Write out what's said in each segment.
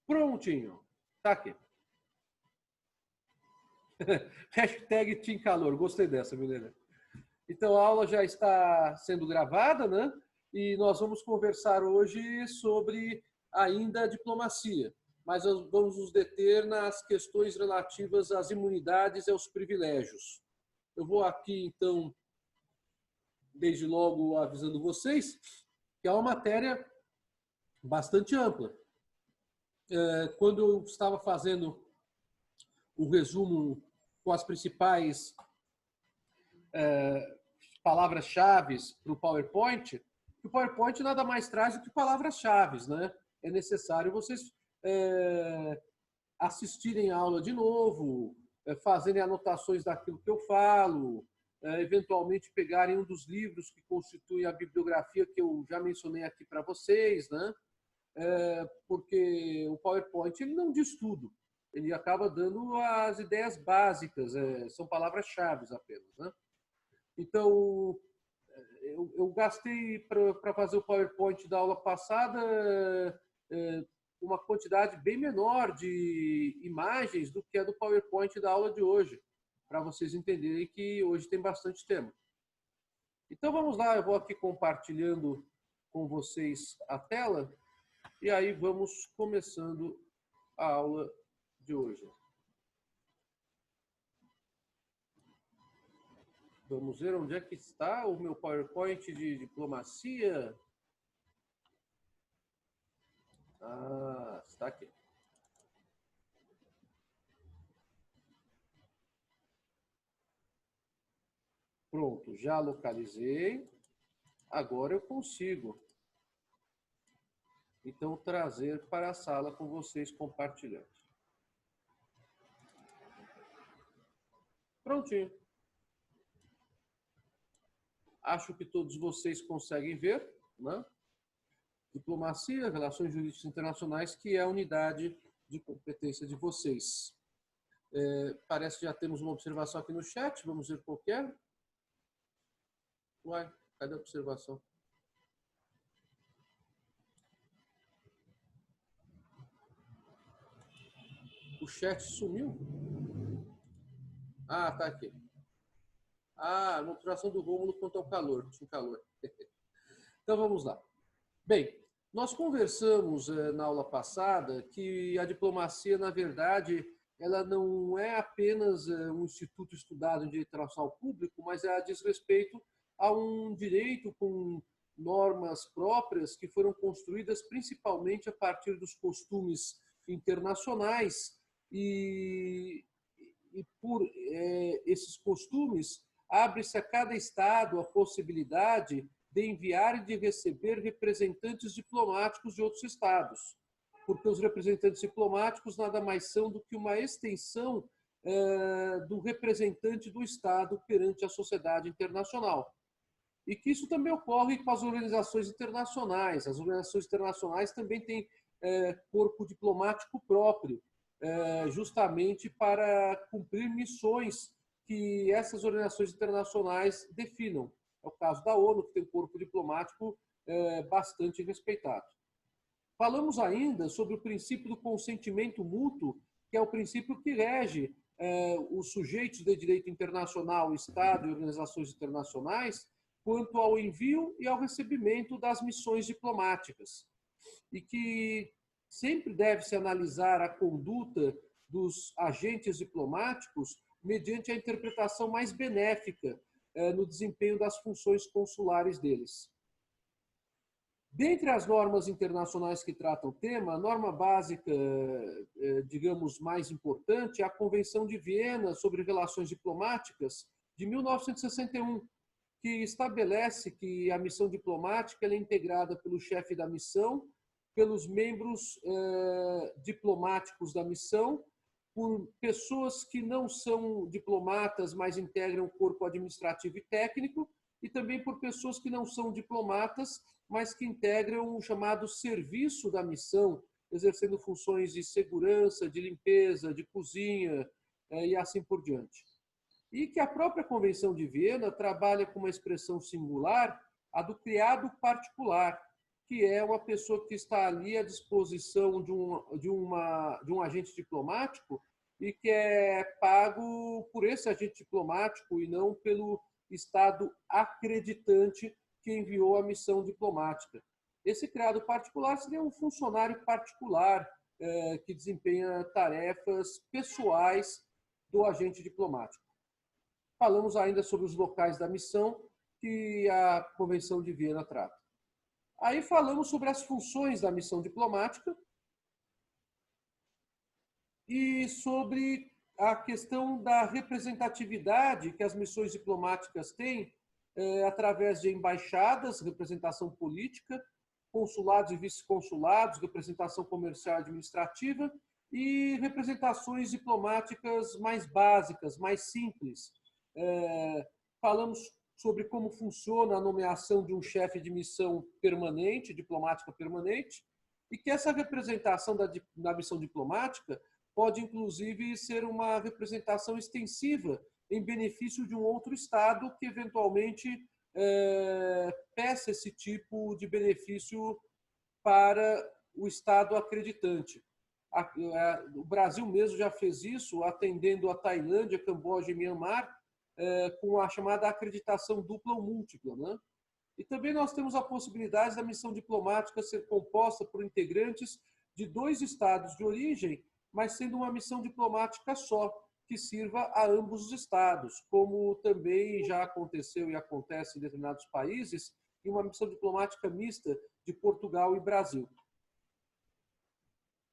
Prontinho. Tá aqui. Hashtag Team Calor. Gostei dessa, Milena. Então, a aula já está sendo gravada, né? E nós vamos conversar hoje sobre ainda a diplomacia. Mas nós vamos nos deter nas questões relativas às imunidades e aos privilégios. Eu vou aqui, então, desde logo avisando vocês que é uma matéria bastante ampla. Quando eu estava fazendo o resumo com as principais palavras-chave para o PowerPoint, o PowerPoint nada mais traz do que palavras-chave, né? É necessário vocês assistirem a aula de novo, fazerem anotações daquilo que eu falo, eventualmente pegarem um dos livros que constituem a bibliografia que eu já mencionei aqui para vocês, né? Porque o PowerPoint ele não diz tudo, ele acaba dando as ideias básicas, são palavras-chave apenas, né? Então, eu gastei para fazer o PowerPoint da aula passada uma quantidade bem menor de imagens do que a do PowerPoint da aula de hoje, para vocês entenderem que hoje tem bastante tema. Então vamos lá, eu vou aqui compartilhando com vocês a tela e aí vamos começando a aula de hoje. Vamos ver onde é que está o meu PowerPoint de diplomacia. Ah, está aqui. Pronto, já localizei. Agora eu consigo, então, trazer para a sala com vocês compartilhando. Prontinho. Acho que todos vocês conseguem ver, né? Diplomacia, Relações Jurídicas Internacionais, que é a unidade de competência de vocês. Parece que já temos uma observação aqui no chat, vamos ver qual que é. Uai, cadê a observação? O chat sumiu? Ah, tá aqui. Ah, uma observação do Rômulo quanto ao calor. Tinha calor. Então vamos lá. Bem, nós conversamos na aula passada que a diplomacia, na verdade, ela não é apenas um instituto estudado em direito internacional público, mas ela diz respeito a um direito com normas próprias que foram construídas principalmente a partir dos costumes internacionais e por esses costumes abre-se a cada estado a possibilidade de enviar e de receber representantes diplomáticos de outros estados, porque os representantes diplomáticos nada mais são do que uma extensão do representante do estado perante a sociedade internacional. E que isso também ocorre com as organizações internacionais. As organizações internacionais também têm corpo diplomático próprio, justamente para cumprir missões que essas organizações internacionais definam. É o caso da ONU, que tem um corpo diplomático bastante respeitado. Falamos ainda sobre o princípio do consentimento mútuo, que é o princípio que rege os sujeitos de direito internacional, Estado e organizações internacionais, quanto ao envio e ao recebimento das missões diplomáticas. E que sempre deve-se analisar a conduta dos agentes diplomáticos mediante a interpretação mais benéfica no desempenho das funções consulares deles. Dentre as normas internacionais que tratam o tema, a norma básica, digamos, mais importante é a Convenção de Viena sobre Relações Diplomáticas, de 1961, que estabelece que a missão diplomática é integrada pelo chefe da missão, pelos membros diplomáticos da missão, por pessoas que não são diplomatas, mas integram o corpo administrativo e técnico, e também por pessoas que não são diplomatas, mas que integram o chamado serviço da missão, exercendo funções de segurança, de limpeza, de cozinha e assim por diante. E que a própria Convenção de Viena trabalha com uma expressão singular, a do criado particular, que é uma pessoa que está ali à disposição de um agente diplomático e que é pago por esse agente diplomático e não pelo Estado acreditante que enviou a missão diplomática. Esse criado particular seria um funcionário particular que desempenha tarefas pessoais do agente diplomático. Falamos ainda sobre os locais da missão que a Convenção de Viena trata. Aí falamos sobre as funções da missão diplomática e sobre a questão da representatividade que as missões diplomáticas têm através de embaixadas, representação política, consulados e vice-consulados, representação comercial e administrativa e representações diplomáticas mais básicas, mais simples. Falamos sobre como funciona a nomeação de um chefe de missão permanente, diplomática permanente, e que essa representação da missão diplomática pode, inclusive, ser uma representação extensiva em benefício de um outro Estado que, eventualmente, peça esse tipo de benefício para o Estado acreditante. O Brasil mesmo já fez isso, atendendo a Tailândia, Camboja e Mianmar, com a chamada acreditação dupla ou múltipla, né? E também nós temos a possibilidade da missão diplomática ser composta por integrantes de 2 estados de origem, mas sendo uma missão diplomática só, que sirva a ambos os estados, como também já aconteceu e acontece em determinados países, em uma missão diplomática mista de Portugal e Brasil.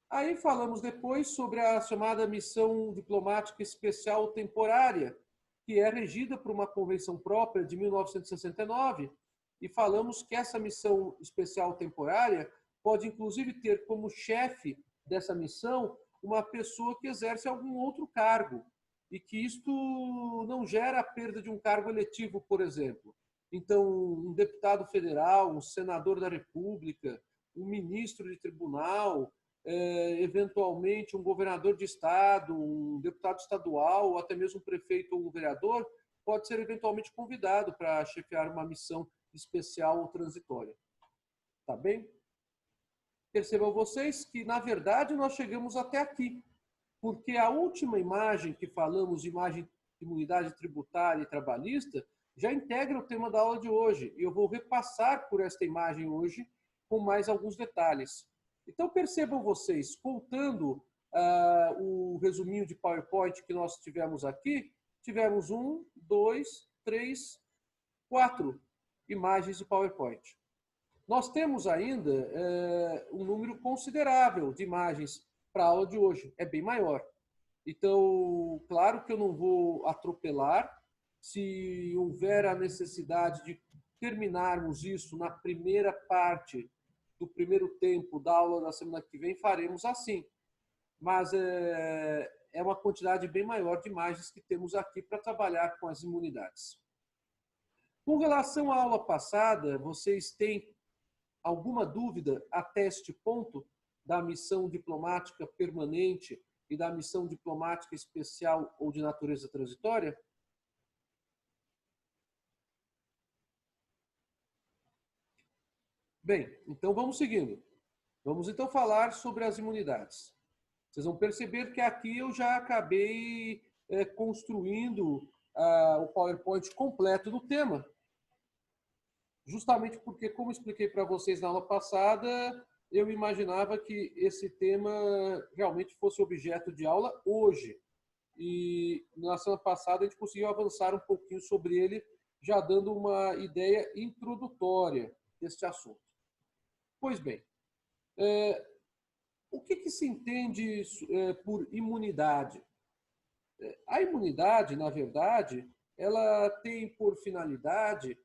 Aí falamos depois sobre a chamada missão diplomática especial temporária, que é regida por uma convenção própria de 1969, e falamos que essa missão especial temporária pode, inclusive, ter como chefe dessa missão uma pessoa que exerce algum outro cargo, e que isto não gera a perda de um cargo eletivo, por exemplo. Então, um deputado federal, um senador da República, um ministro de tribunal, eventualmente um governador de estado, um deputado estadual, ou até mesmo um prefeito ou um vereador, pode ser eventualmente convidado para chefiar uma missão especial ou transitória. Tá bem? Percebam vocês que, na verdade, nós chegamos até aqui, porque a última imagem que falamos, imagem de imunidade tributária e trabalhista, já integra o tema da aula de hoje, e eu vou repassar por esta imagem hoje com mais alguns detalhes. Então, percebam vocês, contando o resuminho de PowerPoint que nós tivemos aqui, tivemos 1, 2, 3, 4 imagens de PowerPoint. Nós temos ainda um número considerável de imagens para a aula de hoje, é bem maior. Então, claro que eu não vou atropelar. Se houver a necessidade de terminarmos isso na primeira parte do primeiro tempo da aula da semana que vem, faremos assim. Mas é uma quantidade bem maior de imagens que temos aqui para trabalhar com as imunidades. Com relação à aula passada, vocês têm alguma dúvida até este ponto da missão diplomática permanente e da missão diplomática especial ou de natureza transitória? Bem, então vamos seguindo. Vamos então falar sobre as imunidades. Vocês vão perceber que aqui eu já acabei construindo o PowerPoint completo do tema. Justamente porque, como expliquei para vocês na aula passada, eu imaginava que esse tema realmente fosse objeto de aula hoje. E na semana passada a gente conseguiu avançar um pouquinho sobre ele, já dando uma ideia introdutória deste assunto. Pois bem, o que se entende por imunidade? A imunidade, na verdade, ela tem por finalidade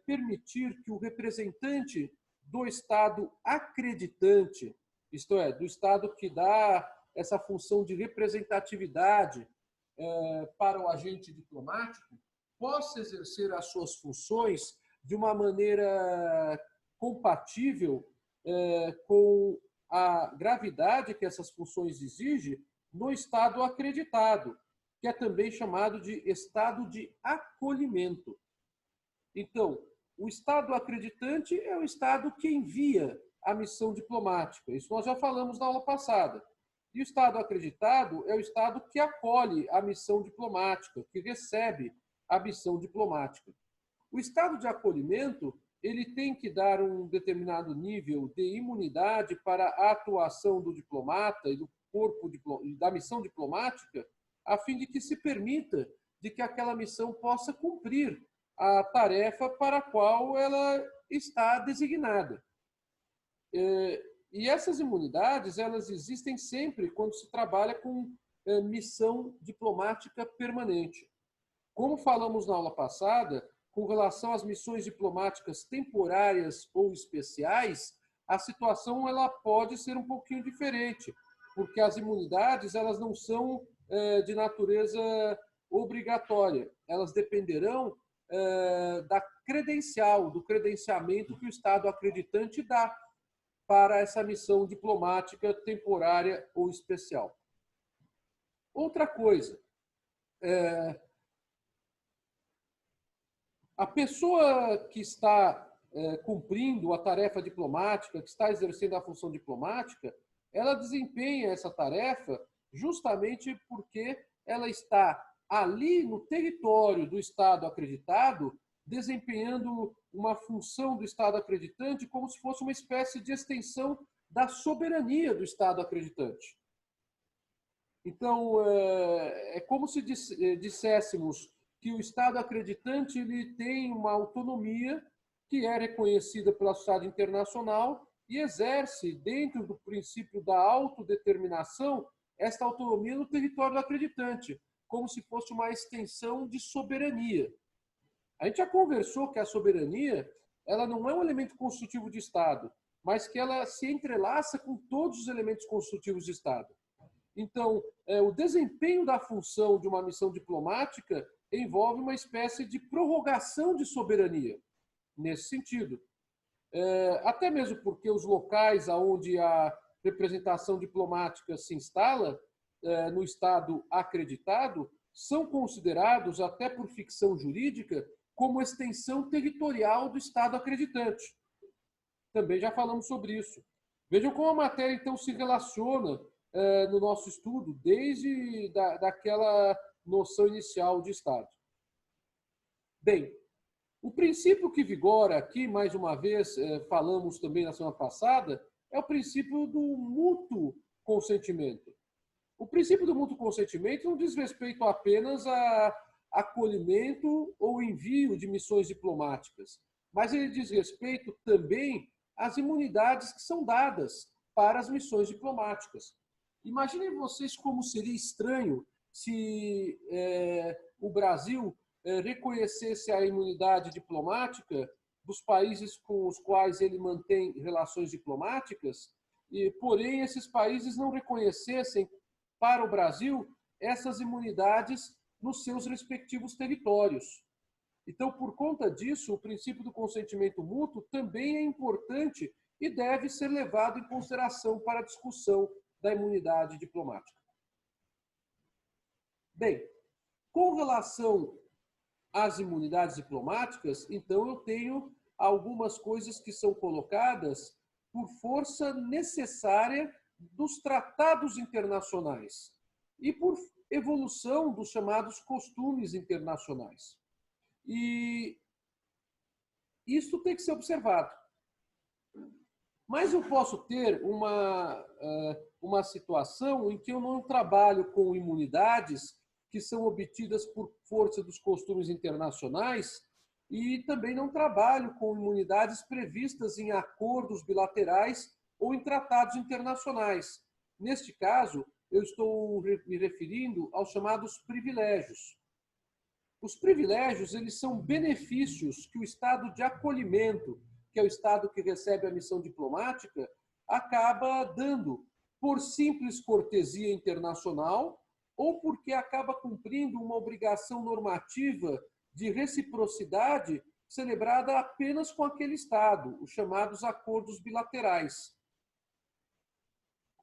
permitir que o representante do Estado acreditante, isto é, do Estado que dá essa função de representatividade para o agente diplomático, possa exercer as suas funções de uma maneira compatível com a gravidade que essas funções exigem no Estado acreditado, que é também chamado de Estado de acolhimento. Então, O Estado acreditante é o Estado que envia a missão diplomática. Isso nós já falamos na aula passada. E o Estado acreditado é o Estado que acolhe a missão diplomática, que recebe a missão diplomática. O Estado de acolhimento, ele tem que dar um determinado nível de imunidade para a atuação do diplomata e do corpo da missão diplomática, a fim de que se permita de que aquela missão possa cumprir a tarefa para a qual ela está designada. E essas imunidades, elas existem sempre quando se trabalha com missão diplomática permanente. Como falamos na aula passada, com relação às missões diplomáticas temporárias ou especiais, a situação ela pode ser um pouquinho diferente, porque as imunidades elas não são de natureza obrigatória. Elas dependerão da credencial, do credenciamento que o Estado acreditante dá para essa missão diplomática temporária ou especial. Outra coisa, a pessoa que está cumprindo a tarefa diplomática, que está exercendo a função diplomática, ela desempenha essa tarefa justamente porque ela está ali no território do Estado acreditado, desempenhando uma função do Estado acreditante como se fosse uma espécie de extensão da soberania do Estado acreditante. Então, é como se disséssemos que o Estado acreditante ele tem uma autonomia que é reconhecida pela sociedade internacional e exerce, dentro do princípio da autodeterminação, esta autonomia no território do acreditante, como se fosse uma extensão de soberania. A gente já conversou que a soberania ela não é um elemento constitutivo de Estado, mas que ela se entrelaça com todos os elementos constitutivos de Estado. Então, o desempenho da função de uma missão diplomática envolve uma espécie de prorrogação de soberania, nesse sentido. Até mesmo porque os locais onde a representação diplomática se instala, no Estado acreditado, são considerados, até por ficção jurídica, como extensão territorial do Estado acreditante. Também já falamos sobre isso. Vejam como a matéria, então, se relaciona no nosso estudo, desde daquela noção inicial de Estado. Bem, o princípio que vigora aqui, mais uma vez, falamos também na semana passada, é o princípio do mútuo consentimento. O princípio do mútuo consentimento não diz respeito apenas a acolhimento ou envio de missões diplomáticas, mas ele diz respeito também às imunidades que são dadas para as missões diplomáticas. Imaginem vocês como seria estranho se o Brasil reconhecesse a imunidade diplomática dos países com os quais ele mantém relações diplomáticas, porém esses países não reconhecessem para o Brasil essas imunidades nos seus respectivos territórios. Então, por conta disso, o princípio do consentimento mútuo também é importante e deve ser levado em consideração para a discussão da imunidade diplomática. Bem, com relação às imunidades diplomáticas, então eu tenho algumas coisas que são colocadas por força necessária dos tratados internacionais e por evolução dos chamados costumes internacionais. E isso tem que ser observado. Mas eu posso ter uma situação em que eu não trabalho com imunidades que são obtidas por força dos costumes internacionais e também não trabalho com imunidades previstas em acordos bilaterais ou em tratados internacionais. Neste caso, eu estou me referindo aos chamados privilégios. Os privilégios, eles são benefícios que o Estado de acolhimento, que é o Estado que recebe a missão diplomática, acaba dando por simples cortesia internacional ou porque acaba cumprindo uma obrigação normativa de reciprocidade celebrada apenas com aquele Estado, os chamados acordos bilaterais.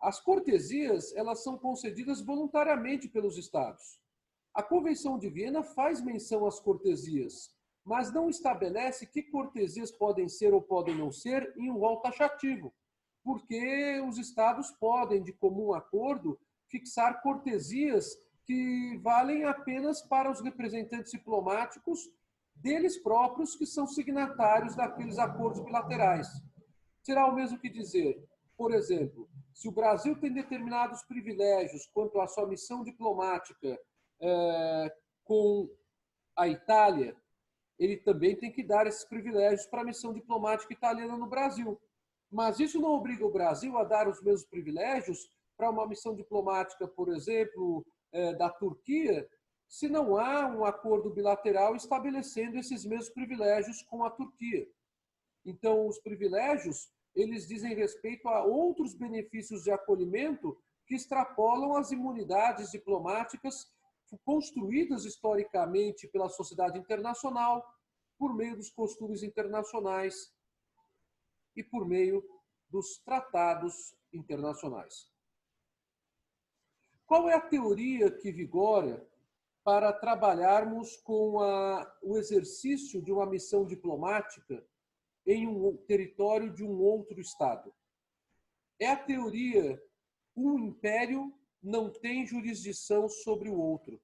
As cortesias, elas são concedidas voluntariamente pelos Estados. A Convenção de Viena faz menção às cortesias, mas não estabelece que cortesias podem ser ou podem não ser em um rol taxativo, porque os estados podem, de comum acordo, fixar cortesias que valem apenas para os representantes diplomáticos deles próprios que são signatários daqueles acordos bilaterais. Será o mesmo que dizer, por exemplo, se o Brasil tem determinados privilégios quanto à sua missão diplomática com a Itália, ele também tem que dar esses privilégios para a missão diplomática italiana no Brasil. Mas isso não obriga o Brasil a dar os mesmos privilégios para uma missão diplomática, por exemplo, da Turquia, se não há um acordo bilateral estabelecendo esses mesmos privilégios com a Turquia. Então, os privilégios, eles dizem respeito a outros benefícios de acolhimento que extrapolam as imunidades diplomáticas construídas historicamente pela sociedade internacional, por meio dos costumes internacionais e por meio dos tratados internacionais. Qual é a teoria que vigora para trabalharmos com o exercício de uma missão diplomática em um território de um outro Estado? É a teoria: um império não tem jurisdição sobre o outro.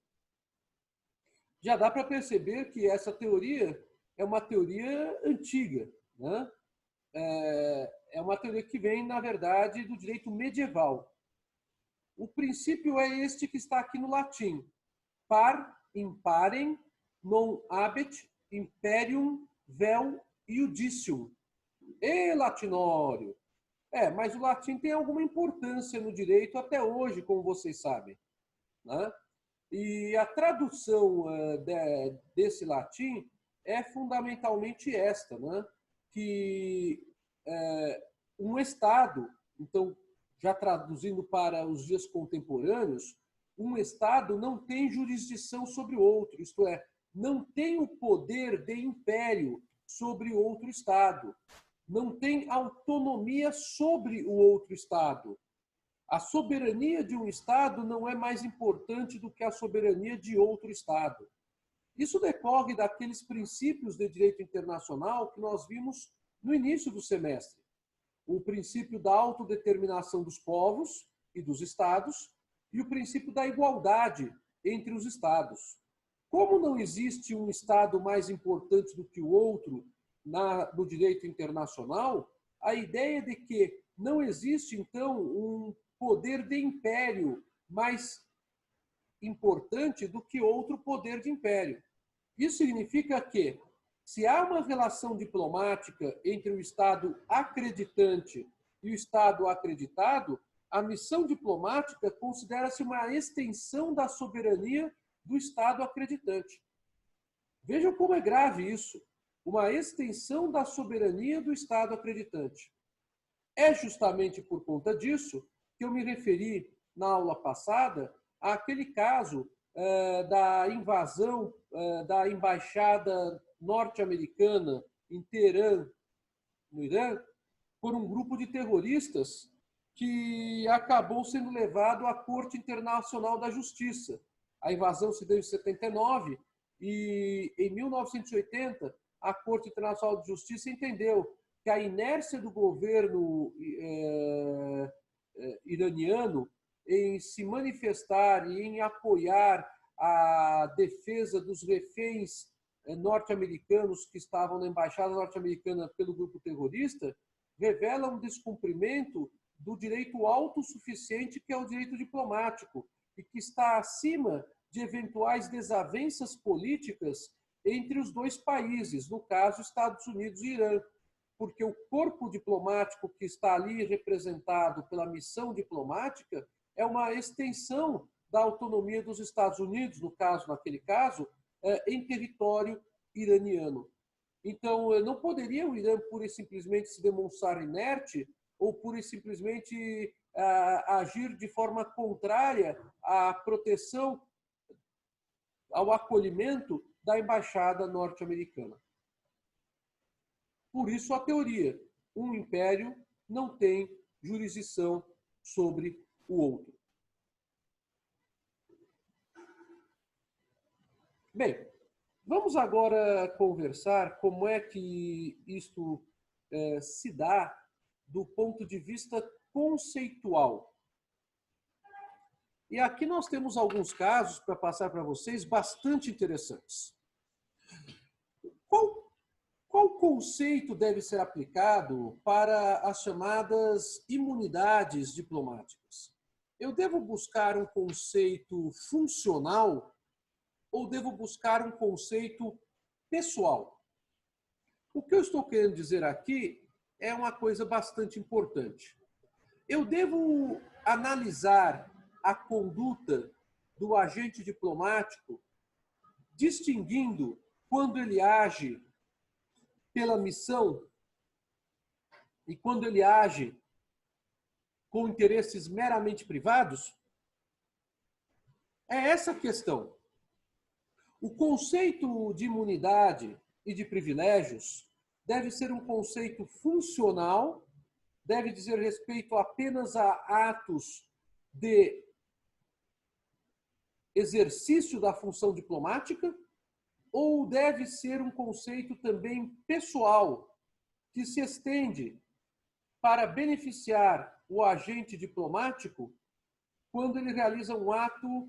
Já dá para perceber que essa teoria é uma teoria antiga, né? É uma teoria que vem, na verdade, do direito medieval. O princípio é este que está aqui no latim: par imparem non habet imperium vel iudicium. Latinório! Mas o latim tem alguma importância no direito até hoje, como vocês sabem, né? E a tradução desse latim é fundamentalmente esta, né? Que um Estado, então, já traduzindo para os dias contemporâneos, um Estado não tem jurisdição sobre o outro, isto é, não tem o poder de império sobre outro Estado, não tem autonomia sobre o outro Estado. A soberania de um Estado não é mais importante do que a soberania de outro Estado. Isso decorre daqueles princípios de direito internacional que nós vimos no início do semestre. O princípio da autodeterminação dos povos e dos Estados e o princípio da igualdade entre os Estados. Como não existe um Estado mais importante do que o outro no direito internacional, a ideia de que não existe, então, um poder de império mais importante do que outro poder de império. Isso significa que, se há uma relação diplomática entre o Estado acreditante e o Estado acreditado, a missão diplomática considera-se uma extensão da soberania do Estado acreditante. Vejam como é grave isso. Uma extensão da soberania do Estado acreditante. É justamente por conta disso que eu me referi na aula passada àquele caso da invasão da embaixada norte-americana em Teherã, no Irã, por um grupo de terroristas que acabou sendo levado à Corte Internacional da Justiça. A invasão se deu em 79 e, em 1980, a Corte Internacional de Justiça entendeu que a inércia do governo iraniano em se manifestar e em apoiar a defesa dos reféns norte-americanos que estavam na embaixada norte-americana pelo grupo terrorista revela um descumprimento do direito autossuficiente que é o direito diplomático e que está acima de eventuais desavenças políticas entre os dois países, no caso, Estados Unidos e Irã, porque o corpo diplomático que está ali representado pela missão diplomática é uma extensão da autonomia dos Estados Unidos, naquele caso, em território iraniano. Então, não poderia o Irã pura e simplesmente se demonstrar inerte ou pura e simplesmente agir de forma contrária à proteção, ao acolhimento da embaixada norte-americana. Por isso a teoria: um império não tem jurisdição sobre o outro. Bem, Vamos agora conversar como é que isto se dá do ponto de vista conceitual. E aqui nós temos alguns casos para passar para vocês bastante interessantes. Qual conceito deve ser aplicado para as chamadas imunidades diplomáticas? Eu devo buscar um conceito funcional ou devo buscar um conceito pessoal? O que eu estou querendo dizer aqui é uma coisa bastante importante. Eu devo analisar a conduta do agente diplomático, distinguindo quando ele age pela missão e quando ele age com interesses meramente privados? É essa a questão. O conceito de imunidade e de privilégios deve ser um conceito funcional, deve dizer respeito apenas a atos de exercício da função diplomática, ou deve ser um conceito também pessoal, que se estende para beneficiar o agente diplomático quando ele realiza um ato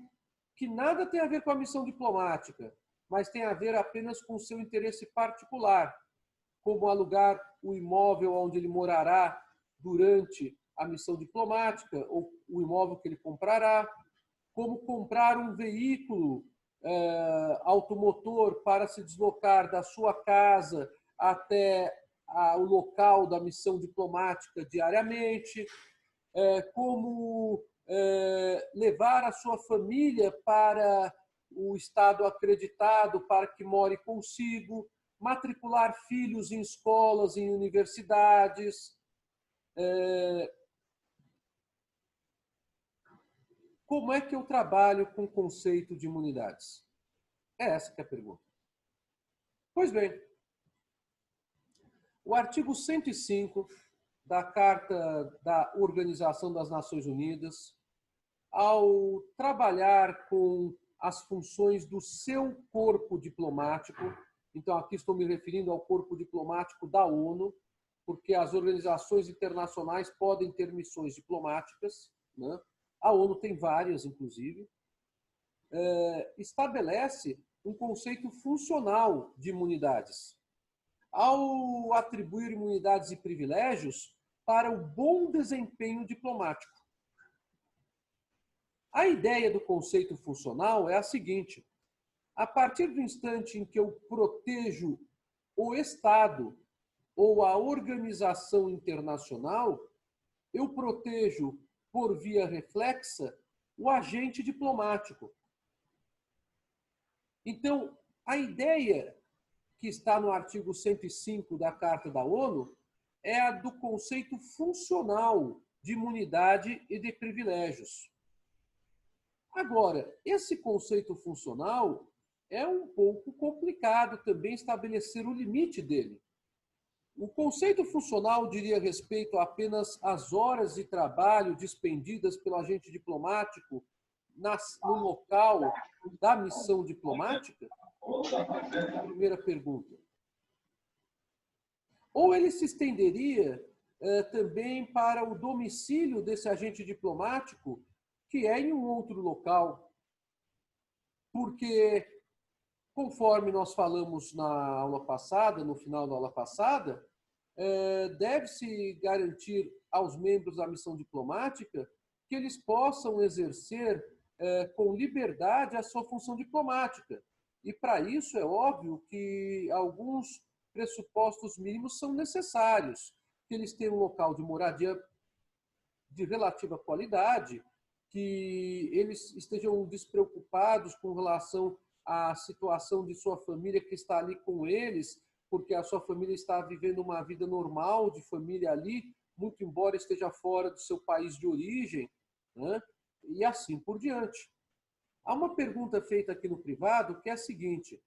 que nada tem a ver com a missão diplomática, mas tem a ver apenas com o seu interesse particular, como alugar o imóvel onde ele morará durante a missão diplomática, ou o imóvel que ele comprará, como comprar um veículo automotor para se deslocar da sua casa até o local da missão diplomática diariamente, como levar a sua família para o estado acreditado para que more consigo, matricular filhos em escolas, em universidades. Como é que eu trabalho com o conceito de imunidades? É essa que é a pergunta. Pois bem, o artigo 105 da Carta da Organização das Nações Unidas, ao trabalhar com as funções do seu corpo diplomático, então aqui estou me referindo ao corpo diplomático da ONU, porque as organizações internacionais podem ter missões diplomáticas, né? A ONU tem várias, inclusive, estabelece um conceito funcional de imunidades, ao atribuir imunidades e privilégios para o bom desempenho diplomático. A ideia do conceito funcional é a seguinte: a partir do instante em que eu protejo o Estado ou a organização internacional, eu protejo, por via reflexa, o agente diplomático. Então, a ideia que está no artigo 105 da Carta da ONU é a do conceito funcional de imunidade e de privilégios. Agora, esse conceito funcional é um pouco complicado também estabelecer o limite dele. O conceito funcional diria respeito apenas às horas de trabalho dispendidas pelo agente diplomático no local da missão diplomática? A primeira pergunta. Ou ele se estenderia também para o domicílio desse agente diplomático, que é em um outro local? Porque, conforme nós falamos na aula passada, no final da aula passada, deve-se garantir aos membros da missão diplomática que eles possam exercer com liberdade a sua função diplomática. E, para isso, é óbvio que alguns pressupostos mínimos são necessários, que eles tenham um local de moradia de relativa qualidade, que eles estejam despreocupados com relação à situação de sua família que está ali com eles, porque a sua família está vivendo uma vida normal de família ali, muito embora esteja fora do seu país de origem, né? E assim por diante. Há uma pergunta feita aqui no privado que é a seguinte: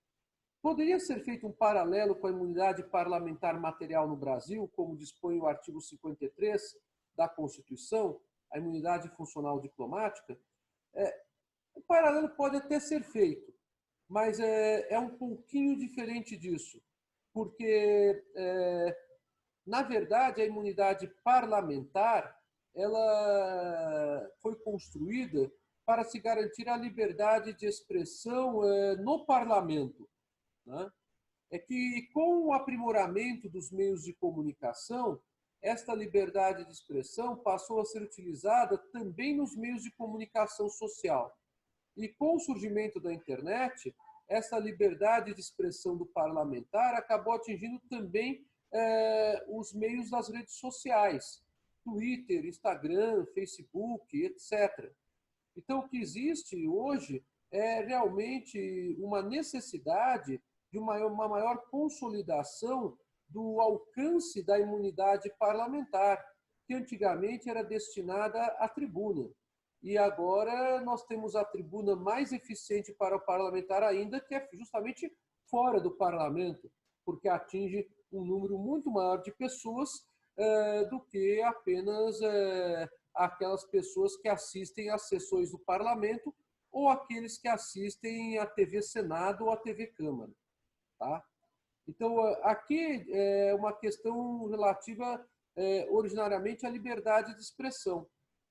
poderia ser feito um paralelo com a imunidade parlamentar material no Brasil, como dispõe o artigo 53 da Constituição, a imunidade funcional diplomática? O paralelo pode até ser feito, mas é um pouquinho diferente disso, porque, na verdade, a imunidade parlamentar ela foi construída para se garantir a liberdade de expressão no parlamento, né? É que, com o aprimoramento dos meios de comunicação, esta liberdade de expressão passou a ser utilizada também nos meios de comunicação social. E com o surgimento da internet, essa liberdade de expressão do parlamentar acabou atingindo também os meios das redes sociais, Twitter, Instagram, Facebook, etc. Então, o que existe hoje é realmente uma necessidade de uma maior consolidação do alcance da imunidade parlamentar, que antigamente era destinada à tribuna. E agora nós temos a tribuna mais eficiente para o parlamentar ainda, que é justamente fora do parlamento, porque atinge um número muito maior de pessoas do que apenas aquelas pessoas que assistem às sessões do parlamento ou aqueles que assistem à TV Senado ou à TV Câmara. Tá? Então, aqui é uma questão relativa originariamente à liberdade de expressão.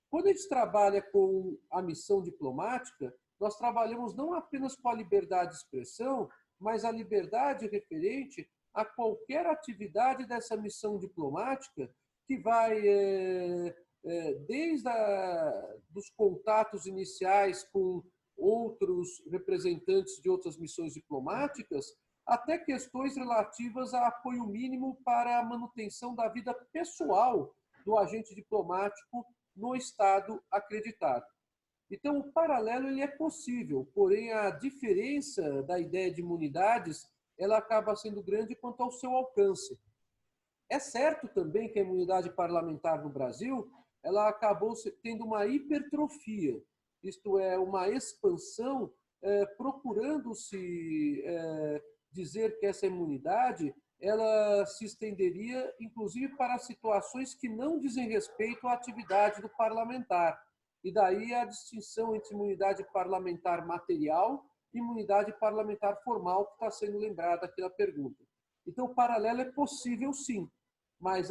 Quando a gente trabalha com a missão diplomática, nós trabalhamos não apenas com a liberdade de expressão, mas a liberdade referente a qualquer atividade dessa missão diplomática que vai desde dos contatos iniciais com outros representantes de outras missões diplomáticas, até questões relativas a apoio mínimo para a manutenção da vida pessoal do agente diplomático no Estado acreditado. Então, o paralelo ele é possível, porém a diferença da ideia de imunidades ela acaba sendo grande quanto ao seu alcance. É certo também que a imunidade parlamentar no Brasil ela acabou tendo uma hipertrofia, isto é, uma expansão, procurando-se dizer que essa imunidade ela se estenderia, inclusive, para situações que não dizem respeito à atividade do parlamentar. E daí a distinção entre imunidade parlamentar material e imunidade parlamentar formal, que está sendo lembrada aqui na pergunta. Então, o paralelo é possível, sim, mas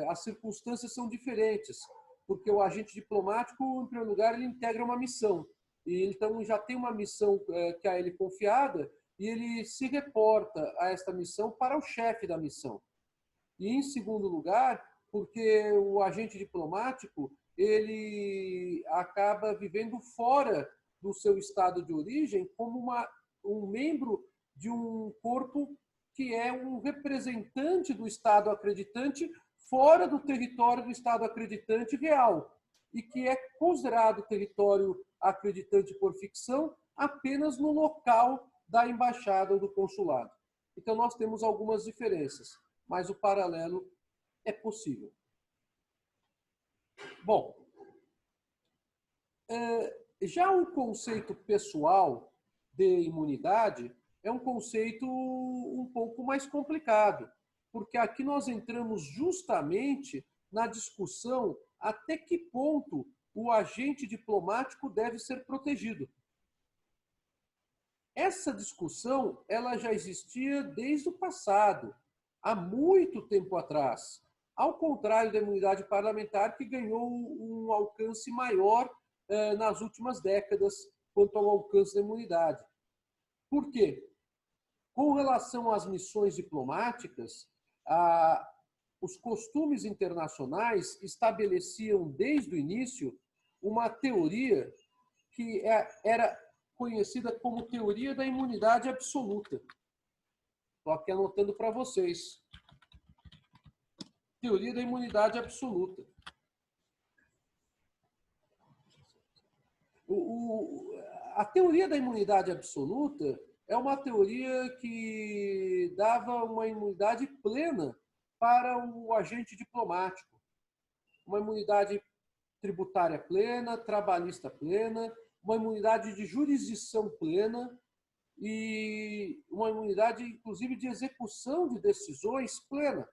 as circunstâncias são diferentes, porque o agente diplomático, em primeiro lugar, ele integra uma missão. E então já tem uma missão que é a ele confiada, e ele se reporta a esta missão para o chefe da missão. E, em segundo lugar, porque o agente diplomático ele acaba vivendo fora do seu estado de origem como um membro de um corpo que é um representante do Estado acreditante fora do território do Estado acreditante real e que é considerado território acreditante por ficção apenas no local da embaixada ou do consulado. Então, nós temos algumas diferenças, mas o paralelo é possível. Bom, já o conceito pessoal de imunidade é um conceito um pouco mais complicado, porque aqui nós entramos justamente na discussão até que ponto o agente diplomático deve ser protegido. Essa discussão ela já existia desde o passado, há muito tempo atrás, ao contrário da imunidade parlamentar, que ganhou um alcance maior nas últimas décadas quanto ao alcance da imunidade. Por quê? Com relação às missões diplomáticas, os costumes internacionais estabeleciam desde o início uma teoria que era conhecida como teoria da imunidade absoluta. Estou aqui anotando para vocês. Teoria da imunidade absoluta. A teoria da imunidade absoluta é uma teoria que dava uma imunidade plena para o agente diplomático. Uma imunidade tributária plena, trabalhista plena, uma imunidade de jurisdição plena e uma imunidade, inclusive, de execução de decisões plena.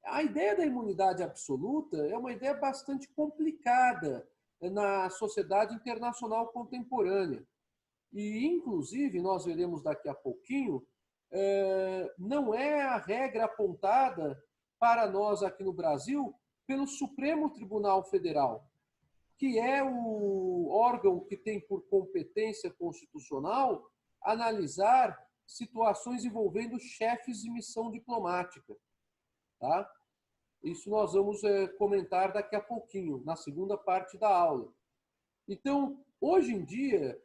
A ideia da imunidade absoluta é uma ideia bastante complicada na sociedade internacional contemporânea. e, inclusive, nós veremos daqui a pouquinho, não é a regra apontada para nós aqui no Brasil pelo Supremo Tribunal Federal, que é o órgão que tem por competência constitucional analisar situações envolvendo chefes de missão diplomática. Tá? Isso nós vamos comentar daqui a pouquinho, na segunda parte da aula. Então, hoje em dia,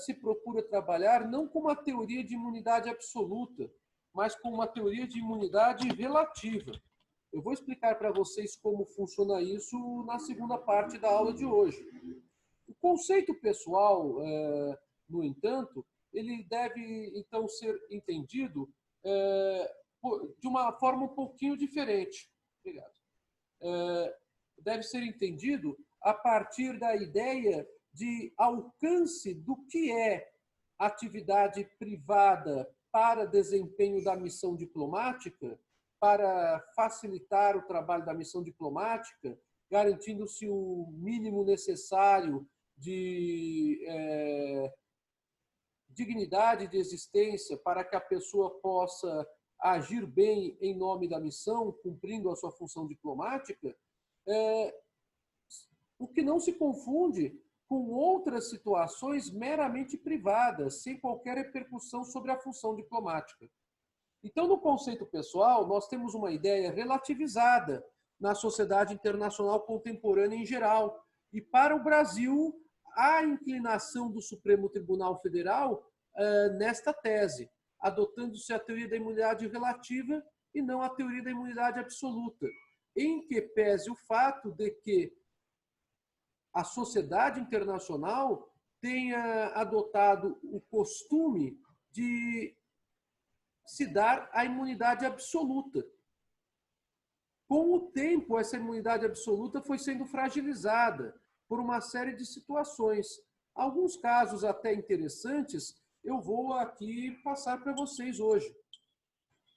se procura trabalhar não com uma teoria de imunidade absoluta, mas com uma teoria de imunidade relativa. Eu vou explicar para vocês como funciona isso na segunda parte da aula de hoje. O conceito pessoal, no entanto, ele deve, então, ser entendido de uma forma um pouquinho diferente. Obrigado. Deve ser entendido a partir da ideia de alcance do que é atividade privada para desempenho da missão diplomática, para facilitar o trabalho da missão diplomática, garantindo-se o mínimo necessário de dignidade de existência para que a pessoa possa agir bem em nome da missão, cumprindo a sua função diplomática, o que não se confunde com outras situações meramente privadas, sem qualquer repercussão sobre a função diplomática. Então, no conceito pessoal, nós temos uma ideia relativizada na sociedade internacional contemporânea em geral. E para o Brasil, há inclinação do Supremo Tribunal Federal nesta tese, adotando-se a teoria da imunidade relativa e não a teoria da imunidade absoluta, em que pese o fato de que a sociedade internacional tenha adotado o costume de se dar a imunidade absoluta. Com o tempo, essa imunidade absoluta foi sendo fragilizada por uma série de situações. Alguns casos até interessantes eu vou aqui passar para vocês hoje.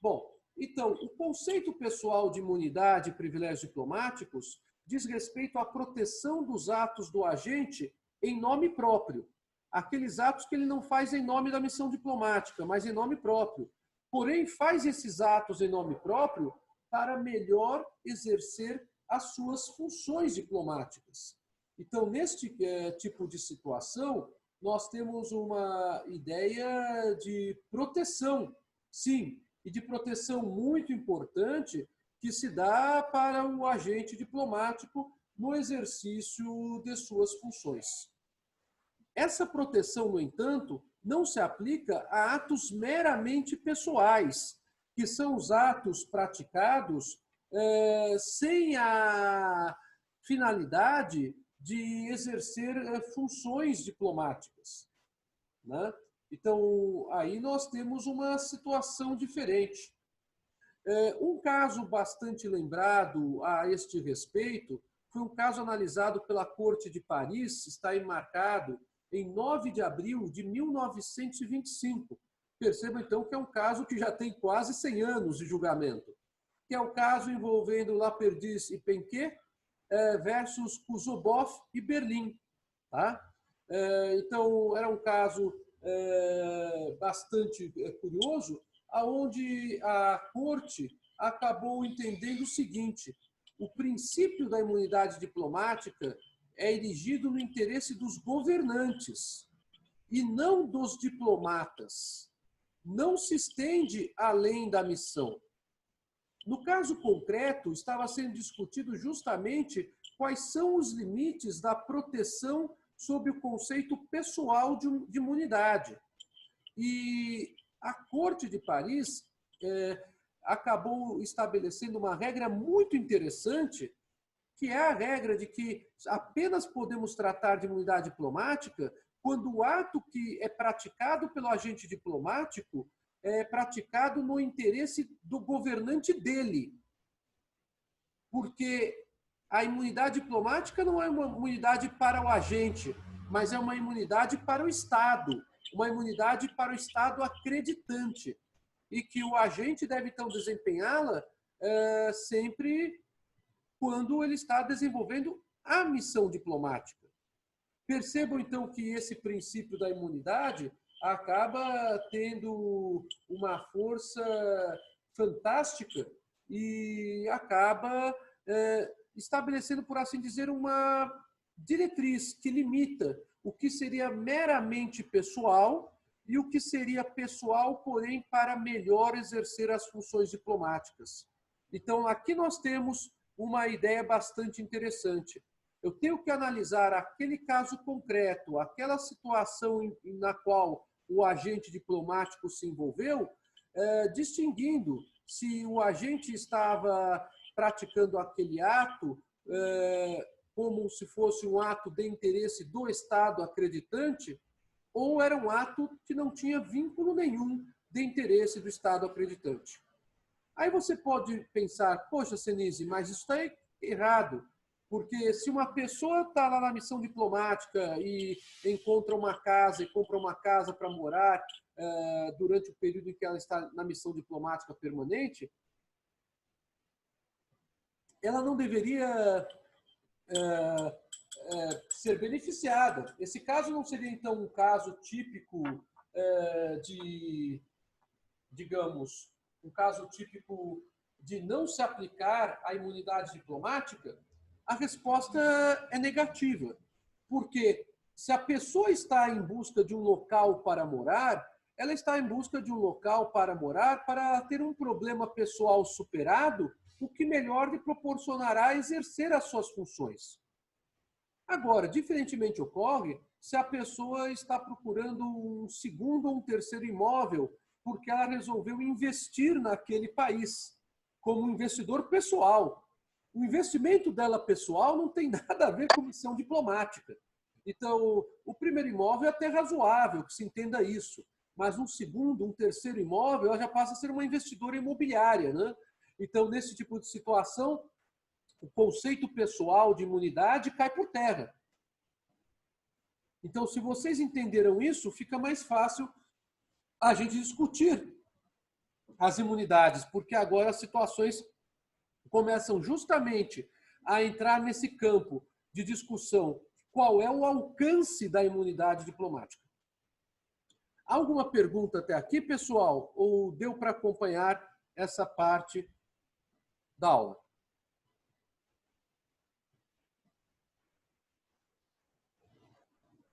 Bom, então, o conceito pessoal de imunidade e privilégios diplomáticos diz respeito à proteção dos atos do agente em nome próprio. Aqueles atos que ele não faz em nome da missão diplomática, mas em nome próprio. Porém, faz esses atos em nome próprio para melhor exercer as suas funções diplomáticas. Então, neste tipo de situação, nós temos uma ideia de proteção, sim, e de proteção muito importante que se dá para o agente diplomático no exercício de suas funções. Essa proteção, no entanto, não se aplica a atos meramente pessoais, que são os atos praticados sem a finalidade de exercer funções diplomáticas, né? Então, aí nós temos uma situação diferente. Um caso bastante lembrado a este respeito foi um caso analisado pela Corte de Paris, está enmarcado em 9 de abril de 1925. Perceba, então, que é um caso que já tem quase 100 anos de julgamento, que é o caso envolvendo Laperdis e Penquet versus Kuzobov e Berlim. Tá? Então, era um caso bastante curioso, onde a Corte acabou entendendo o seguinte: o princípio da imunidade diplomática é erigido no interesse dos governantes e não dos diplomatas. Não se estende além da missão. No caso concreto, estava sendo discutido justamente quais são os limites da proteção sob o conceito pessoal de imunidade. E a Corte de Paris acabou estabelecendo uma regra muito interessante, que é a regra de que apenas podemos tratar de imunidade diplomática quando o ato que é praticado pelo agente diplomático é praticado no interesse do governante dele. Porque a imunidade diplomática não é uma imunidade para o agente, mas é uma imunidade para o Estado, uma imunidade para o Estado acreditante, e que o agente deve, então, desempenhá-la sempre quando ele está desenvolvendo a missão diplomática. Percebam, então, que esse princípio da imunidade acaba tendo uma força fantástica e acaba estabelecendo, por assim dizer, uma diretriz que limita o que seria meramente pessoal e o que seria pessoal, porém, para melhor exercer as funções diplomáticas. Então, aqui nós temos uma ideia bastante interessante. Eu tenho que analisar aquele caso concreto, aquela situação na qual o agente diplomático se envolveu, distinguindo se o agente estava praticando aquele ato como se fosse um ato de interesse do Estado acreditante, ou era um ato que não tinha vínculo nenhum de interesse do Estado acreditante. Aí você pode pensar, poxa, Senise, mas isso está errado, porque se uma pessoa está lá na missão diplomática e encontra uma casa e compra uma casa para morar durante o período em que ela está na missão diplomática permanente, ela não deveria ser beneficiada. Esse caso não seria, então, um caso típico digamos, um caso típico de não se aplicar a imunidade diplomática? A resposta é negativa. Porque se a pessoa está em busca de um local para morar, ela está em busca de um local para morar para ter um problema pessoal superado, o que melhor lhe proporcionará exercer as suas funções. Agora, diferentemente ocorre se a pessoa está procurando um segundo ou um terceiro imóvel porque ela resolveu investir naquele país como um investidor pessoal. O investimento dela pessoal não tem nada a ver com missão diplomática. Então, o primeiro imóvel é até razoável que se entenda isso, mas um segundo, um terceiro imóvel, ela já passa a ser uma investidora imobiliária, né? Então, nesse tipo de situação, o conceito pessoal de imunidade cai por terra. Então, se vocês entenderam isso, fica mais fácil a gente discutir as imunidades, porque agora as situações começam justamente a entrar nesse campo de discussão. Qual é o alcance da imunidade diplomática? Alguma pergunta até aqui, pessoal? Ou deu para acompanhar essa parte da aula?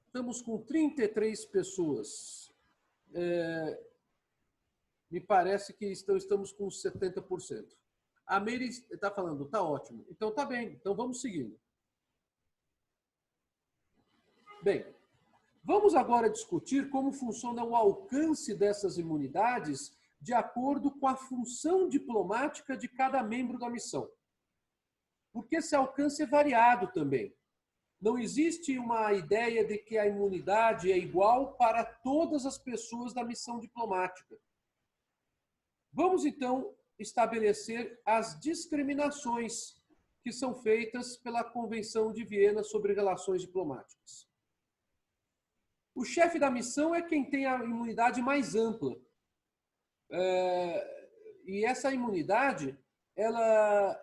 Estamos com 33 pessoas. Me parece que estamos com 70%. A Meire está falando, está ótimo. Então tá bem, então vamos seguindo. Bem, vamos agora discutir como funciona o alcance dessas imunidades de acordo com a função diplomática de cada membro da missão. Porque esse alcance é variado também. Não existe uma ideia de que a imunidade é igual para todas as pessoas da missão diplomática. Vamos, então, estabelecer as discriminações que são feitas pela Convenção de Viena sobre Relações Diplomáticas. O chefe da missão é quem tem a imunidade mais ampla. E essa imunidade, ela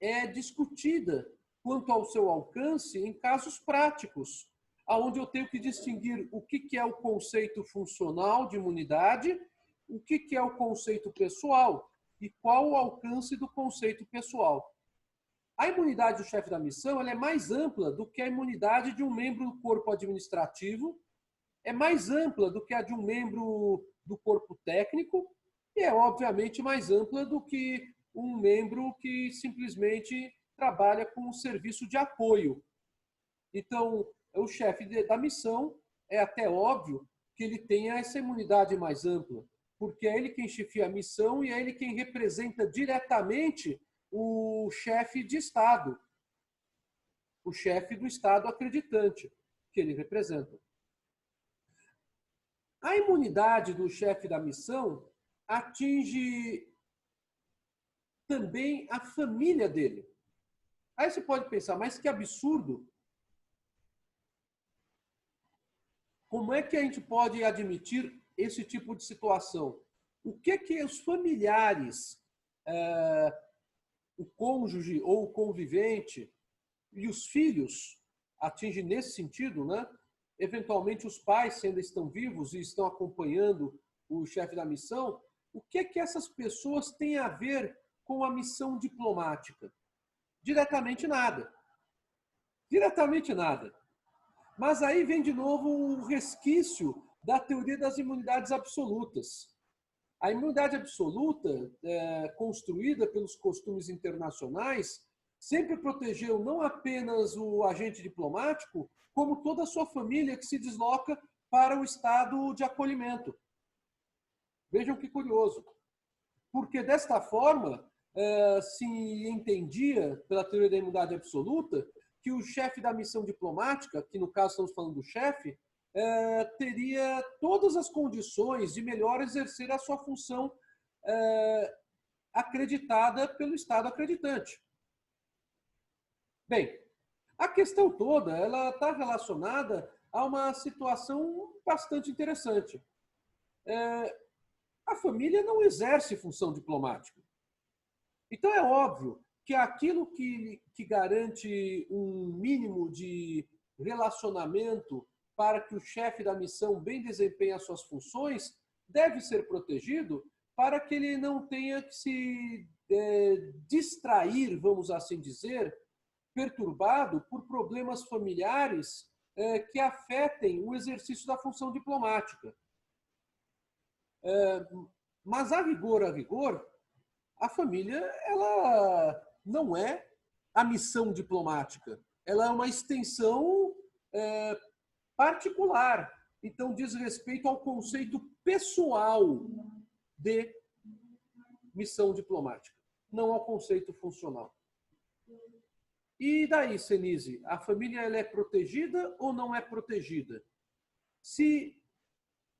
é discutida quanto ao seu alcance em casos práticos, onde eu tenho que distinguir o que é o conceito funcional de imunidade, o que é o conceito pessoal e qual o alcance do conceito pessoal. A imunidade do chefe da missão ela é mais ampla do que a imunidade de um membro do corpo administrativo, é mais ampla do que a de um membro do corpo técnico e é, obviamente, mais ampla do que um membro que simplesmente trabalha com um serviço de apoio. Então, o chefe da missão é até óbvio que ele tenha essa imunidade mais ampla, porque é ele quem chefia a missão e é ele quem representa diretamente o chefe de Estado, o chefe do Estado acreditante que ele representa. A imunidade do chefe da missão atinge também a família dele. Aí você pode pensar, mas que absurdo! Como é que a gente pode admitir esse tipo de situação? O que os familiares, o cônjuge ou o convivente e os filhos, atinge nesse sentido, né? Eventualmente os pais, se ainda estão vivos e estão acompanhando o chefe da missão, o que é que essas pessoas têm a ver com a missão diplomática? Diretamente nada. Diretamente nada. Mas aí vem de novo o resquício da teoria das imunidades absolutas. A imunidade absoluta, construída pelos costumes internacionais, sempre protegeu não apenas o agente diplomático, como toda a sua família que se desloca para o estado de acolhimento. Vejam que curioso. Porque desta forma, se entendia, pela teoria da imunidade absoluta, que o chefe da missão diplomática, que no caso estamos falando do chefe, teria todas as condições de melhor exercer a sua função acreditada pelo Estado acreditante. Bem, a questão toda ela está relacionada a uma situação bastante interessante. A família não exerce função diplomática. Então é óbvio que aquilo que garante um mínimo de relacionamento para que o chefe da missão bem desempenhe as suas funções deve ser protegido para que ele não tenha que se distrair, vamos assim dizer, perturbado por problemas familiares que afetem o exercício da função diplomática. Mas, a rigor, a família ela não é a missão diplomática. Ela é uma extensão particular. Então, diz respeito ao conceito pessoal de missão diplomática, não ao conceito funcional. E daí, Senise, a família ela é protegida ou não é protegida? Se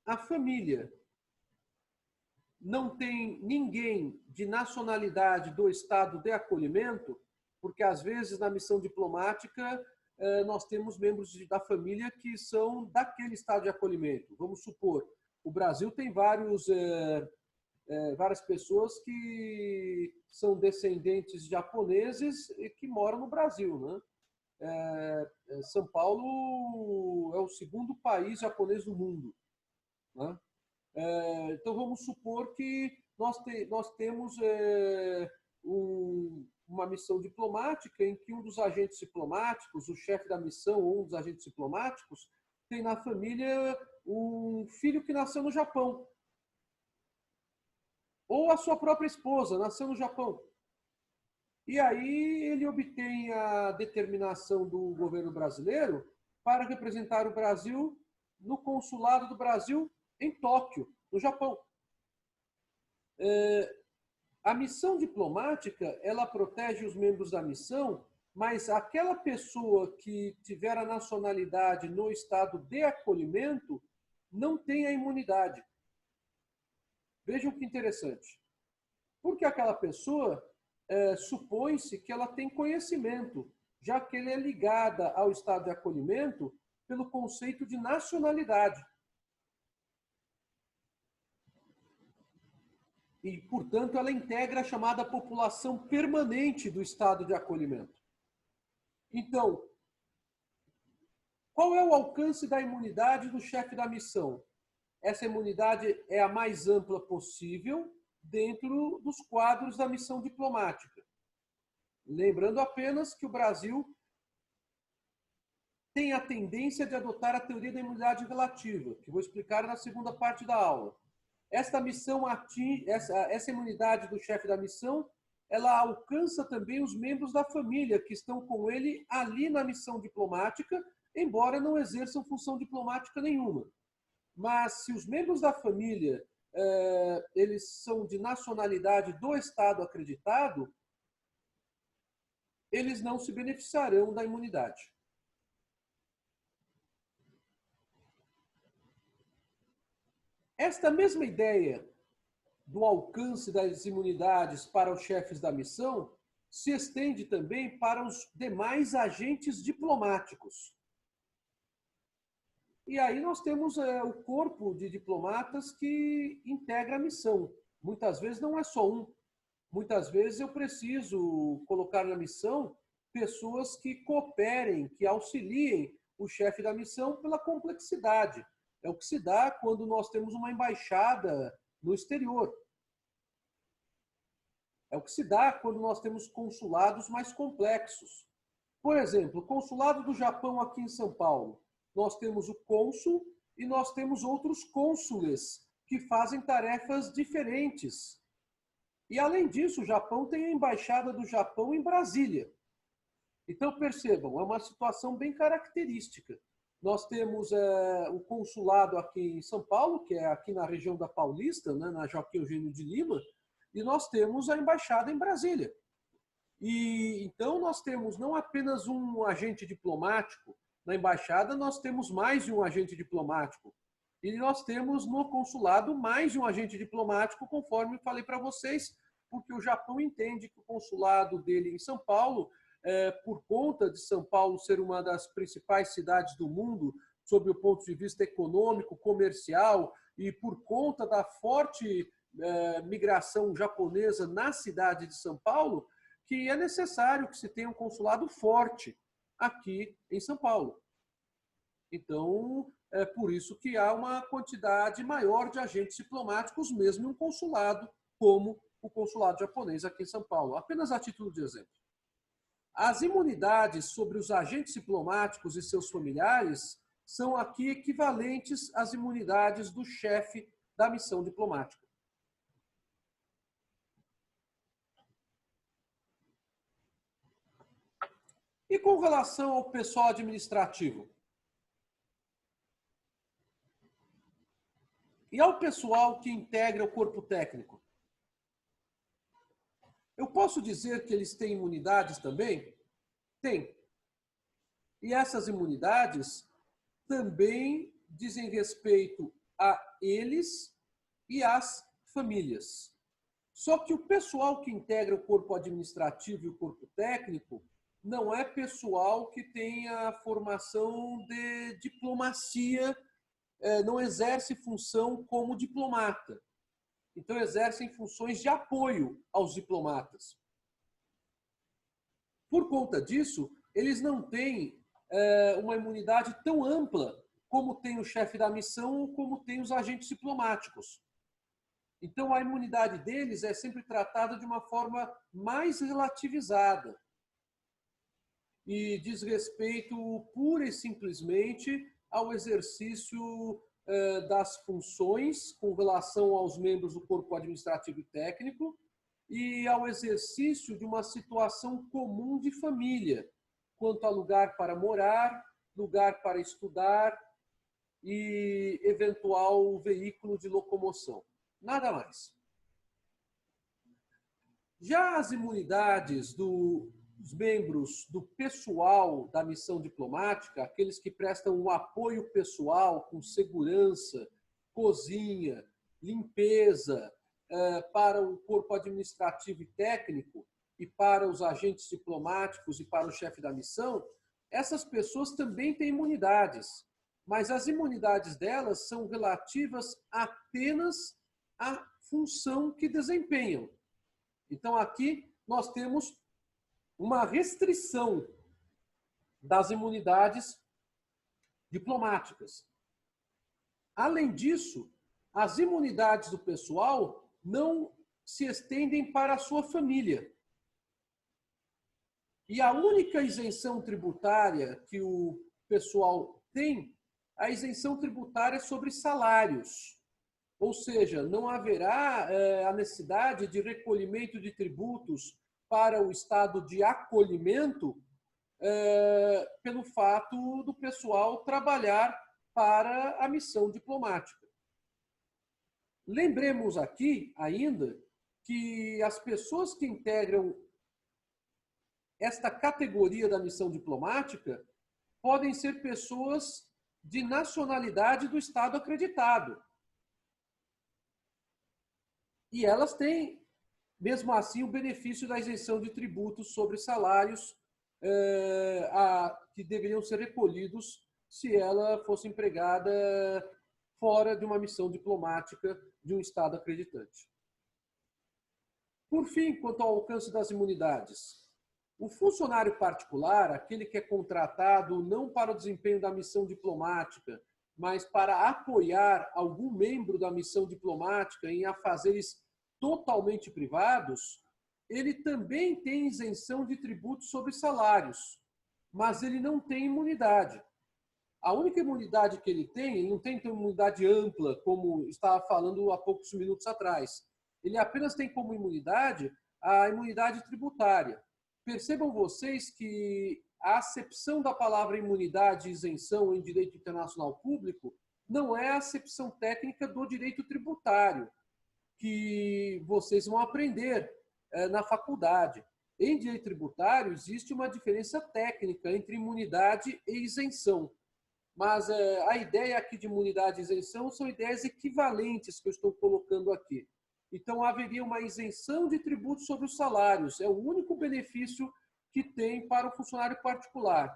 a família não tem ninguém de nacionalidade do estado de acolhimento, porque às vezes na missão diplomática nós temos membros da família que são daquele estado de acolhimento. Vamos supor, o Brasil tem várias pessoas que são descendentes de japoneses e que moram no Brasil, né? São Paulo é o segundo país japonês do mundo, né? Então vamos supor que nós temos uma missão diplomática em que um dos agentes diplomáticos, o chefe da missão ou um dos agentes diplomáticos, tem na família um filho que nasceu no Japão. Ou a sua própria esposa nasceu no Japão. E aí ele obtém a determinação do governo brasileiro para representar o Brasil no consulado do Brasil em Tóquio, no Japão. A missão diplomática, ela protege os membros da missão, mas aquela pessoa que tiver a nacionalidade no estado de acolhimento não tem a imunidade. Vejam que interessante. Porque aquela pessoa supõe-se que ela tem conhecimento, já que ela é ligada ao estado de acolhimento pelo conceito de nacionalidade. E, portanto, ela integra a chamada população permanente do estado de acolhimento. Então, qual é o alcance da imunidade do chefe da missão? Essa imunidade é a mais ampla possível dentro dos quadros da missão diplomática. Lembrando apenas que o Brasil tem a tendência de adotar a teoria da imunidade relativa, que vou explicar na segunda parte da aula. Essa imunidade do chefe da missão, ela alcança também os membros da família que estão com ele ali na missão diplomática, embora não exerçam função diplomática nenhuma. Mas se os membros da família eles são de nacionalidade do Estado acreditado, eles não se beneficiarão da imunidade. Esta mesma ideia do alcance das imunidades para os chefes da missão se estende também para os demais agentes diplomáticos. E aí nós temos o corpo de diplomatas que integra a missão. Muitas vezes não é só um. Muitas vezes eu preciso colocar na missão pessoas que cooperem, que auxiliem o chefe da missão pela complexidade. É o que se dá quando nós temos uma embaixada no exterior. É o que se dá quando nós temos consulados mais complexos. Por exemplo, o consulado do Japão aqui em São Paulo. Nós temos o cônsul e nós temos outros cônsules que fazem tarefas diferentes. E, além disso, o Japão tem a embaixada do Japão em Brasília. Então, percebam, é uma situação bem característica. Nós temos o consulado aqui em São Paulo, que é aqui na região da Paulista, né, na Joaquim Eugênio de Lima, e nós temos a embaixada em Brasília. E então nós temos não apenas um agente diplomático, na embaixada nós temos mais de um agente diplomático. E nós temos no consulado mais de um agente diplomático, conforme falei para vocês, porque o Japão entende que o consulado dele em São Paulo, por conta de São Paulo ser uma das principais cidades do mundo, sob o ponto de vista econômico, comercial, e por conta da forte migração japonesa na cidade de São Paulo, que é necessário que se tenha um consulado forte aqui em São Paulo. Então, é por isso que há uma quantidade maior de agentes diplomáticos, mesmo em um consulado como o consulado japonês aqui em São Paulo. Apenas a título de exemplo. As imunidades sobre os agentes diplomáticos e seus familiares são aqui equivalentes às imunidades do chefe da missão diplomática. E com relação ao pessoal administrativo? E ao pessoal que integra o corpo técnico? Eu posso dizer que eles têm imunidades também? Tem. E essas imunidades também dizem respeito a eles e às famílias. Só que o pessoal que integra o corpo administrativo e o corpo técnico não é pessoal que tenha formação de diplomacia, não exerce função como diplomata. Então, exercem funções de apoio aos diplomatas. Por conta disso, eles não têm uma imunidade tão ampla como tem o chefe da missão ou como tem os agentes diplomáticos. Então, a imunidade deles é sempre tratada de uma forma mais relativizada e diz respeito pura e simplesmente ao exercício das funções com relação aos membros do corpo administrativo e técnico e ao exercício de uma situação comum de família, quanto a lugar para morar, lugar para estudar e eventual veículo de locomoção. Nada mais. Já as imunidades dos membros do pessoal da missão diplomática, aqueles que prestam um apoio pessoal com segurança, cozinha, limpeza, para o corpo administrativo e técnico e para os agentes diplomáticos e para o chefe da missão, essas pessoas também têm imunidades, mas as imunidades delas são relativas apenas à função que desempenham. Então, aqui nós temos uma restrição das imunidades diplomáticas. Além disso, as imunidades do pessoal não se estendem para a sua família. E a única isenção tributária que o pessoal tem, a isenção tributária sobre salários. Ou seja, não haverá a necessidade de recolhimento de tributos para o estado de acolhimento pelo fato do pessoal trabalhar para a missão diplomática. Lembremos aqui ainda que as pessoas que integram esta categoria da missão diplomática podem ser pessoas de nacionalidade do Estado acreditado. E elas têm, mesmo assim, o benefício da isenção de tributos sobre salários que deveriam ser recolhidos se ela fosse empregada fora de uma missão diplomática de um Estado acreditante. Por fim, quanto ao alcance das imunidades, O funcionário particular, aquele que é contratado não para o desempenho da missão diplomática, mas para apoiar algum membro da missão diplomática em afazeres totalmente privados, ele também tem isenção de tributos sobre salários, mas ele não tem imunidade. A única imunidade que ele não tem imunidade ampla, como estava falando há poucos minutos atrás. Ele apenas tem como imunidade a imunidade tributária. Percebam vocês que a acepção da palavra imunidade e isenção em direito internacional público não é a acepção técnica do direito tributário, que vocês vão aprender na faculdade. Em direito tributário, existe uma diferença técnica entre imunidade e isenção. Mas a ideia aqui de imunidade e isenção são ideias equivalentes que eu estou colocando aqui. Então, haveria uma isenção de tributos sobre os salários. É o único benefício que tem para o funcionário particular.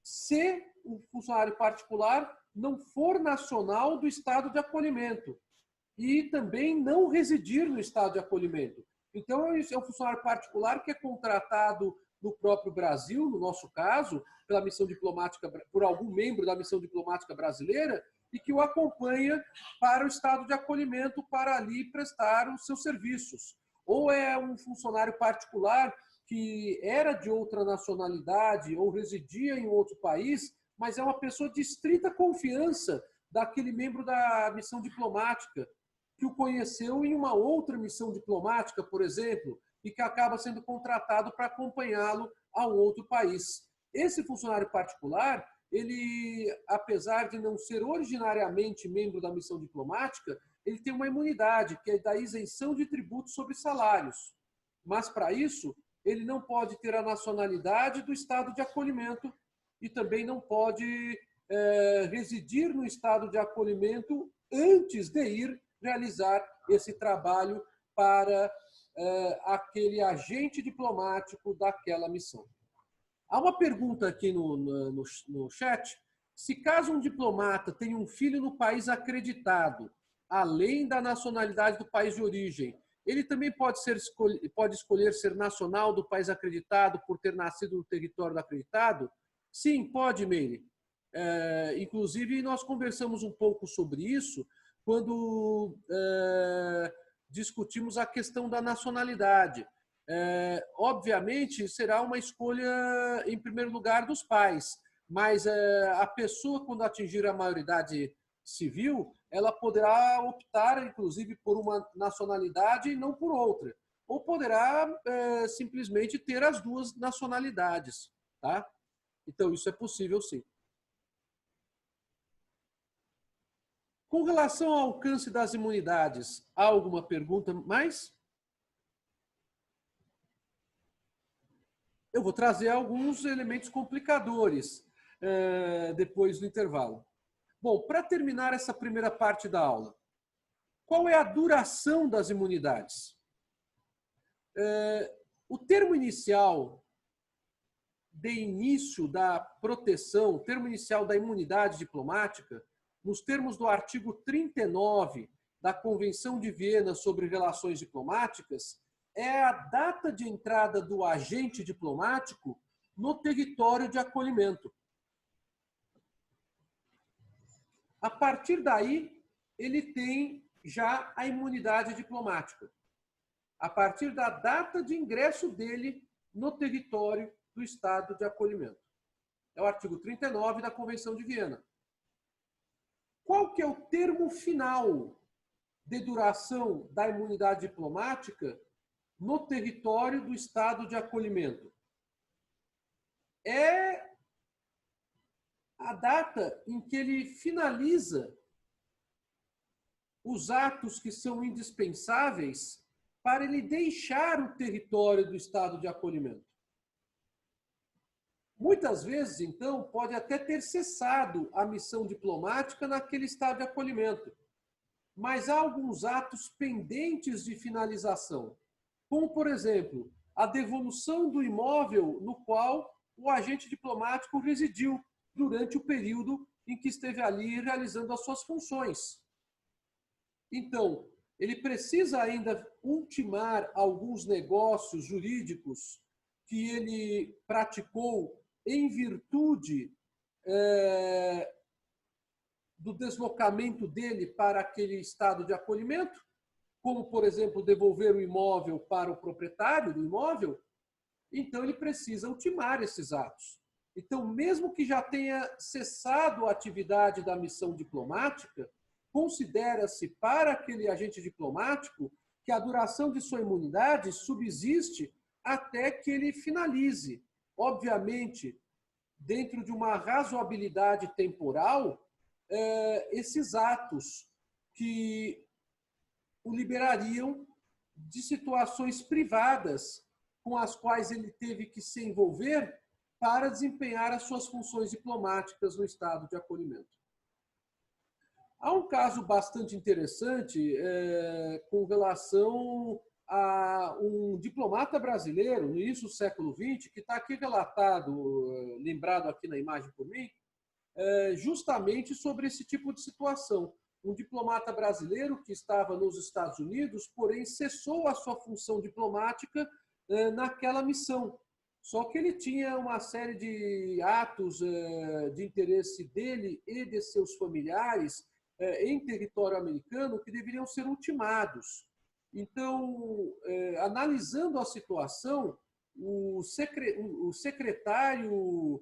Se o funcionário particular não for nacional do estado de acolhimento e também não residir no estado de acolhimento. Então, é um funcionário particular que é contratado no próprio Brasil, no nosso caso, pela missão diplomática, por algum membro da missão diplomática brasileira, e que o acompanha para o estado de acolhimento para ali prestar os seus serviços. Ou é um funcionário particular que era de outra nacionalidade ou residia em outro país, mas é uma pessoa de estrita confiança daquele membro da missão diplomática, que o conheceu em uma outra missão diplomática, por exemplo, e que acaba sendo contratado para acompanhá-lo a um outro país. Esse funcionário particular, ele, apesar de não ser originariamente membro da missão diplomática, ele tem uma imunidade, que é da isenção de tributos sobre salários. Mas, para isso, ele não pode ter a nacionalidade do estado de acolhimento e também não pode residir no estado de acolhimento antes de ir realizar esse trabalho para aquele agente diplomático daquela missão. Há uma pergunta aqui no chat. Se caso um diplomata tem um filho no país acreditado, além da nacionalidade do país de origem, ele também pode escolher ser nacional do país acreditado por ter nascido no território acreditado? Sim, pode, Meire. Inclusive, nós conversamos um pouco sobre isso quando discutimos a questão da nacionalidade. Obviamente, será uma escolha, em primeiro lugar, dos pais, mas a pessoa, quando atingir a maioridade civil, ela poderá optar, inclusive, por uma nacionalidade e não por outra. Ou poderá simplesmente ter as duas nacionalidades. Tá? Então, isso é possível, sim. Com relação ao alcance das imunidades, há alguma pergunta mais? Eu vou trazer alguns elementos complicadores depois do intervalo. Bom, para terminar essa primeira parte da aula, qual é a duração das imunidades? O termo inicial de início da proteção, o termo inicial da imunidade diplomática, nos termos do artigo 39 da Convenção de Viena sobre Relações Diplomáticas, é a data de entrada do agente diplomático no território de acolhimento. A partir daí, ele tem já a imunidade diplomática. A partir da data de ingresso dele no território do estado de acolhimento. É o artigo 39 da Convenção de Viena. Qual que é o termo final de duração da imunidade diplomática no território do estado de acolhimento? É a data em que ele finaliza os atos que são indispensáveis para ele deixar o território do estado de acolhimento. Muitas vezes, então, pode até ter cessado a missão diplomática naquele estado de acolhimento, mas há alguns atos pendentes de finalização, como, por exemplo, a devolução do imóvel no qual o agente diplomático residiu durante o período em que esteve ali realizando as suas funções. Então, ele precisa ainda ultimar alguns negócios jurídicos que ele praticou em virtude do deslocamento dele para aquele estado de acolhimento, como, por exemplo, devolver o imóvel para o proprietário do imóvel, então ele precisa ultimar esses atos. Então, mesmo que já tenha cessado a atividade da missão diplomática, considera-se para aquele agente diplomático que a duração de sua imunidade subsiste até que ele finalize. Obviamente, dentro de uma razoabilidade temporal, esses atos que o liberariam de situações privadas com as quais ele teve que se envolver para desempenhar as suas funções diplomáticas no estado de acolhimento. Há um caso bastante interessante com relação a um diplomata brasileiro no início do século XX, que está aqui relatado, lembrado aqui na imagem por mim, justamente sobre esse tipo de situação. Um diplomata brasileiro que estava nos Estados Unidos, porém cessou a sua função diplomática naquela missão. Só que ele tinha uma série de atos de interesse dele e de seus familiares em território americano que deveriam ser ultimados. Então, analisando a situação, o secretário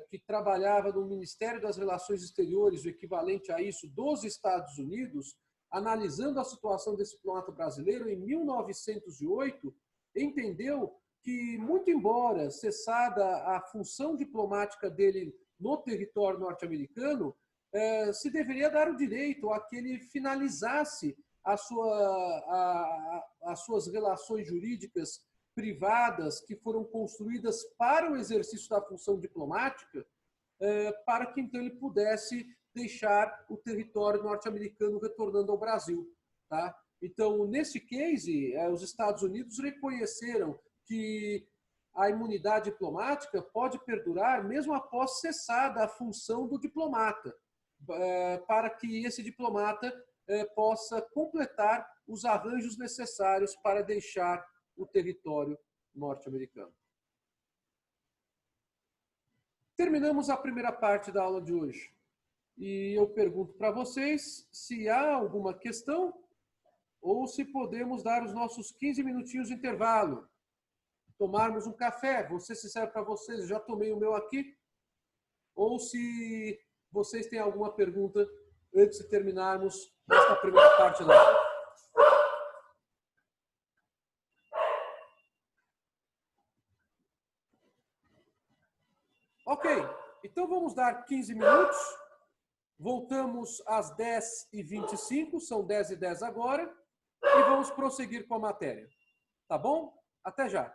que trabalhava no Ministério das Relações Exteriores, o equivalente a isso, dos Estados Unidos, analisando a situação desse diplomata brasileiro, em 1908, entendeu que, muito embora cessada a função diplomática dele no território norte-americano, se deveria dar o direito a que ele finalizasse as suas relações jurídicas privadas que foram construídas para o exercício da função diplomática, para que então ele pudesse deixar o território norte-americano retornando ao Brasil. Tá? Então, nesse case, os Estados Unidos reconheceram que a imunidade diplomática pode perdurar mesmo após cessada a função do diplomata, para que esse diplomata possa completar os arranjos necessários para deixar o território norte-americano. Terminamos a primeira parte da aula de hoje. E eu pergunto para vocês se há alguma questão ou se podemos dar os nossos 15 minutinhos de intervalo. Tomarmos um café, vou ser sincero para vocês, já tomei o meu aqui. Ou se vocês têm alguma pergunta antes de terminarmos esta primeira parte da aula. Ok, então vamos dar 15 minutos. Voltamos às 10h25, são 10h10 agora, e vamos prosseguir com a matéria. Tá bom? Até já.